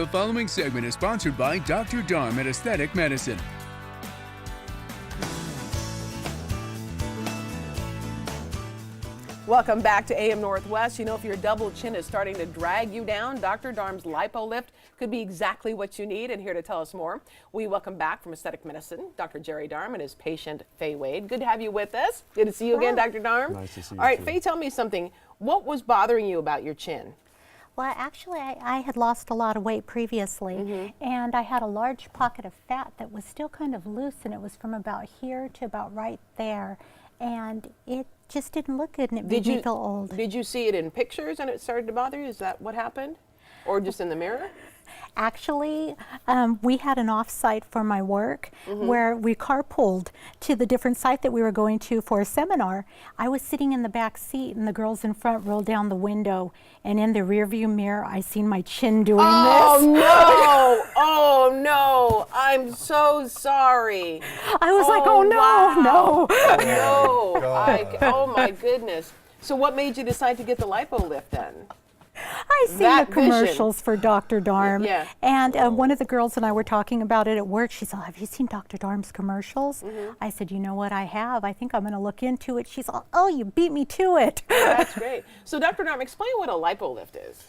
The following segment is sponsored by Dr. Darm and Aesthetic Medicine. Welcome back to AM Northwest. You know, if your double chin is starting to drag you down, Dr. Darm's LipoLift could be exactly what you need. And here to tell us more, we welcome back from Aesthetic Medicine, Dr. Jerry Darm and his patient, Faye Wade. Good to have you with us. Good to see you again, Dr. Darm. Nice to see you All right, too. Faye, tell me something. What was bothering you about your chin? Well, actually, I had lost a lot of weight previously, and I had a large pocket of fat that was still kind of loose, and it was from about here to about right there, and it just didn't look good, and it made me feel old. Did you see it in pictures and it started to bother you? Is that what happened? Or just in the mirror? Actually, we had an off-site for my work where we carpooled to the different site that we were going to for a seminar. I was sitting in the back seat and the girls in front rolled down the window, and in the rearview mirror I seen my chin doing this. No! Oh no! I'm so sorry. I was like, oh no, wow. no. No! Oh my goodness. So what made you decide to get the LipoLift then? I seen That the commercials for Dr. Darm, Yeah. and one of the girls and I were talking about it at work. She said, have you seen Dr. Darm's commercials? I said, you know what, I have. I think I'm going to look into it. She's like, oh, you beat me to it. That's great. So Dr. Darm, explain what a LipoLift is.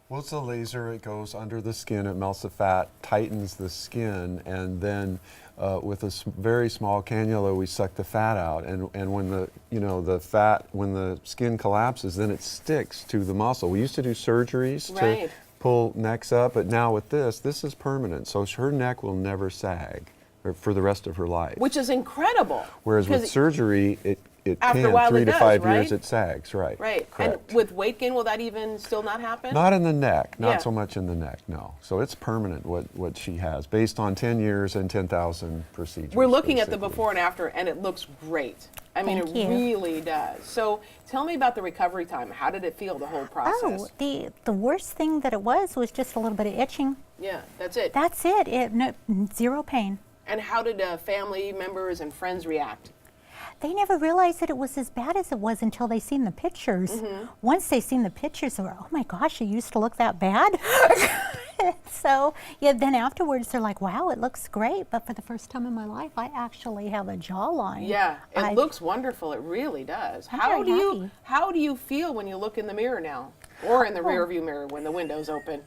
Well, it's a laser. It goes under the skin. It melts the fat, tightens the skin, and then with a very small cannula, we suck the fat out. And when the fat, when the skin collapses, then it sticks to the muscle. We used to do surgeries to pull necks up, but now with this is permanent. So her neck will never sag for the rest of her life. Which is incredible. Whereas with surgery, it after can, a while 3 it to does, 5 right? years it sags, right. Right. Correct. And with weight gain, will that even still not happen? Not in the neck, not Yeah. so much in the neck, no. So it's permanent what she has, based on 10 years and 10,000 procedures. We're looking at the basically. before and after, and it looks great. I mean, Thank it you. really does. So tell me about the recovery time. How did it feel, the whole process? Oh, the worst thing that it was just a little bit of itching. Yeah, that's it. That's it. No, zero pain. And how did family members and friends react? They never realized that it was as bad as it was until they seen the pictures. Once they seen the pictures, they were, oh my gosh, it used to look that bad. So yeah, then afterwards they're like, wow, it looks great. But for the first time in my life, I actually have a jawline. Yeah, it looks wonderful. It really does. I'm How very do you happy. how do you feel when you look in the mirror now, or in the rear view mirror when the window's open?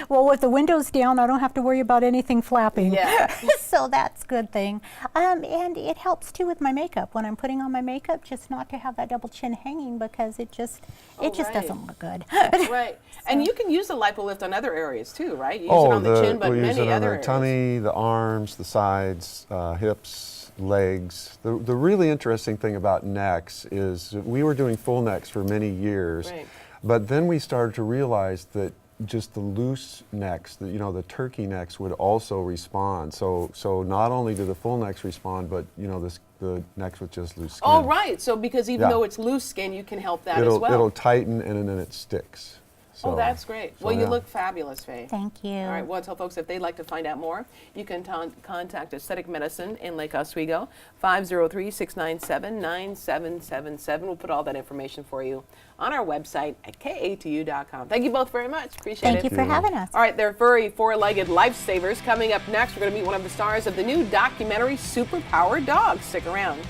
Well, with the windows down, I don't have to worry about anything flapping. Yeah. So that's a good thing. And it helps too with my makeup. When I'm putting on my makeup, just not to have that double chin hanging, because it just right. doesn't look good. Right. And you can use the LipoLift on other areas too, right? You use it on the chin, but we use many it on other the areas. tummy, the arms, the sides, hips, legs. The really interesting thing about necks is we were doing full necks for many years, Right. but then we started to realize that just the loose necks, the turkey necks would also respond. So not only do the full necks respond, but the necks with just loose skin. Oh, right. So because even Yeah. though it's loose skin, you can help that as It'll well. tighten and then it sticks. So, Oh, that's great. so Well, you yeah. look fabulous, Faye. Thank you. All right, well, tell folks if they'd like to find out more, you can contact Aesthetic Medicine in Lake Oswego, 503-697-9777. We'll put all that information for you on our website at katu.com. Thank you both very much. Appreciate it. Thank you for having us. All right, they're furry four-legged lifesavers. Coming up next, we're going to meet one of the stars of the new documentary, Superpowered Dogs. Stick around.